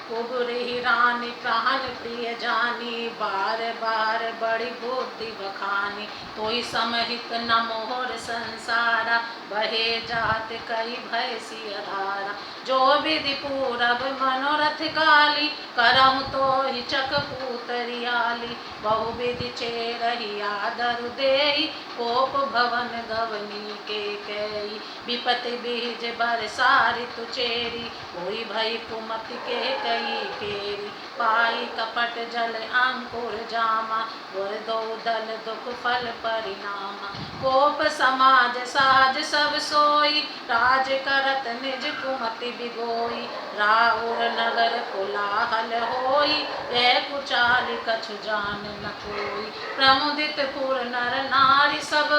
कुबरी रानी प्राण प्रिय जानी, बार बार बड़ी बुद्धि बखानी। तोई समहित न मोहर संसारा, बहे जात कई भय सिय धारा। जो विधि पूरब मनोरथ काली, करहु तो ही चक पूतरियाली। बहु विधि चेरहि आदरु देई, कोप भवन गवनी के कई। विपति बीज बरसा ऋतु चेरी, कोई भई कुमति के कई केरी। पाई कपट जल अंकुर जामा, गुर दो दल दुख फल परिणामा। कोप समाज साज सब सोई, राज करत निज कुमति बिगोई। राउर नगर कोलाहल होई, यह कुचाल कछु जान न कोई। प्रमुदित पुर नर नारी सब,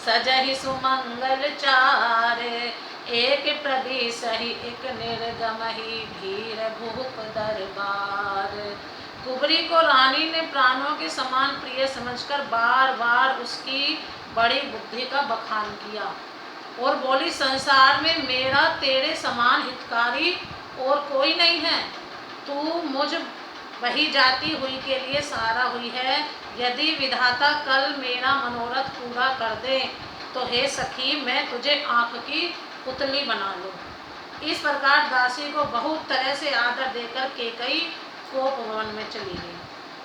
सजहि सुमंगल चारे। एक प्रवेशहि एक निर्गमहि, भीर भूप दरबार। कुबरी को रानी ने प्राणों के समान प्रिय समझकर बार बार उसकी बड़ी बुद्धि का बखान किया और बोली, संसार में मेरा तेरे समान हितकारी और कोई नहीं है। तू मुझ वही जाती हुई के लिए सहारा हुई है। यदि विधाता कल मेरा मनोरथ पूरा कर दे तो हे सखी, मैं तुझे आंख की पुतली बना लूं। इस प्रकार दासी को बहुत तरह से आदर देकर केकई कोप भवन में चली गई।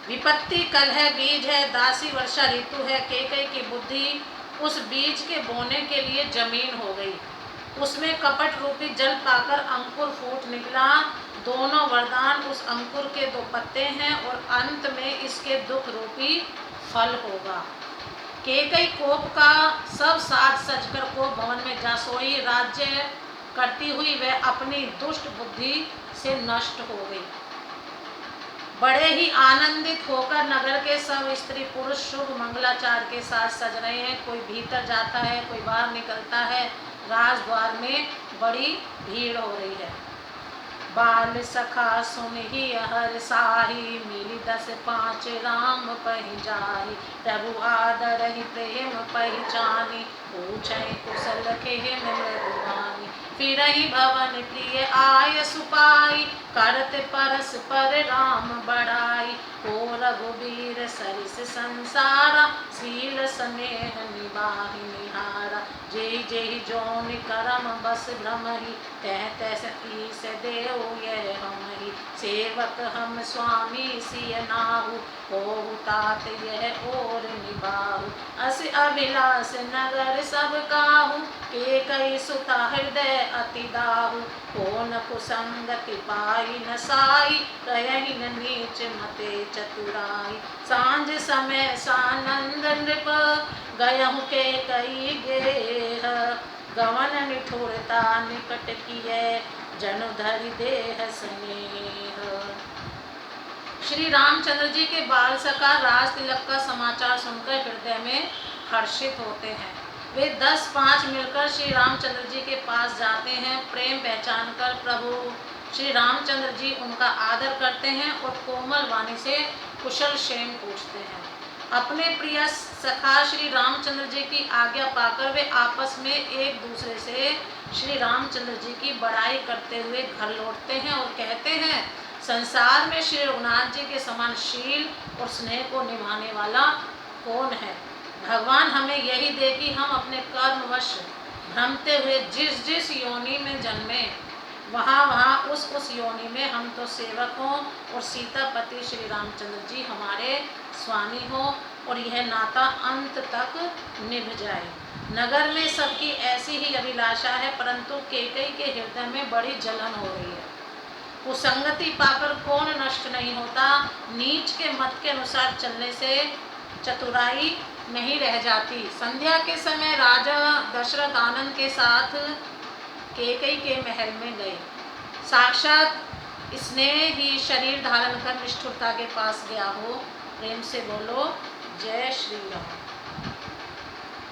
विपत्ति कलह बीज है, दासी वर्षा ऋतु है। केकई की बुद्धि उस बीज के बोने के लिए जमीन हो गई। उसमें कपट रूपी जल पाकर अंकुर फूट निकला। दोनों वरदान उस अंकुर के दो पत्ते हैं और अंत में इसके दुख रूपी फल होगा। केकई कोप का सब साज सजकर कोप भवन में जा सोई। राज्य करती हुई वह अपनी दुष्ट बुद्धि से नष्ट हो गई। बड़े ही आनंदित होकर नगर के सब स्त्री पुरुष शुभ मंगलाचार के साथ सज रहे हैं। कोई भीतर जाता है, कोई बाहर निकलता है। राजद्वार में बड़ी भीड़ हो रही है। बाल सखा सुनहि हर साही, मिली 10 5 राम पहि जाहि। प्रभु आदरहि प्रेम पहिचानी, पूछहि कुशल खेम मृदुवानी। फिरहि भवन प्रिय आय सुपाई, करत परस पर राम बड़ाई। हो रघुबीर सरिस संसारा, शील स्नेह निबाहि निहारा। जेहि जेहि जोनि करम बस भ्रमहि, तह तह ईस देव यह हमहि। सेवक हम स्वामी सिय नाहु, होहु तात यह और निबाहु। अस अभिलाष नगर सब काहू, केकई सुता हृदय अति दाहु। को न कुसंगति पाई न साई, कहहि न नीच मते चतुराई। सांझ समय सानंद नृप, गयहु केकई गेह। गवन निठुरता निकट किए, जनु धरि देह स्नेह। श्री रामचंद्र जी के बाल सखा राज तिलक का समाचार सुनकर हृदय में हर्षित होते हैं। वे 10 5 मिलकर श्री रामचंद्र जी के पास जाते हैं। प्रेम पहचान कर प्रभु श्री रामचंद्र जी उनका आदर करते हैं और कोमल वाणी से कुशल क्षेम पूछते हैं। अपने प्रिय सखा श्री रामचंद्र जी की आज्ञा पाकर वे आपस में एक दूसरे से श्री रामचंद्र जी की बड़ाई करते हुए घर लौटते हैं और कहते हैं, संसार में श्री रघुनाथ जी के समान शील और स्नेह को निभाने वाला कौन है। भगवान हमें यही दे कि हम अपने कर्मवश भ्रमते हुए जिस जिस योनि में जन्मे, वहाँ उस योनि में हम तो सेवक हों और सीतापति श्री रामचंद्र जी हमारे स्वामी हो और यह नाता अंत तक निभ जाए। नगर में सबकी ऐसी ही अभिलाषा है, परंतु केकई के हृदय में बड़ी जलन हो रही है। कुसंगति पाकर कौन नष्ट नहीं होता। नीच के मत के अनुसार चलने से चतुराई नहीं रह जाती। संध्या के समय राजा दशरथ आनंद के साथ केकई के महल में गए। साक्षात इसने ही शरीर धारण कर निष्ठुरता के पास गया हो। प्रेम से बोलो जय श्री राम।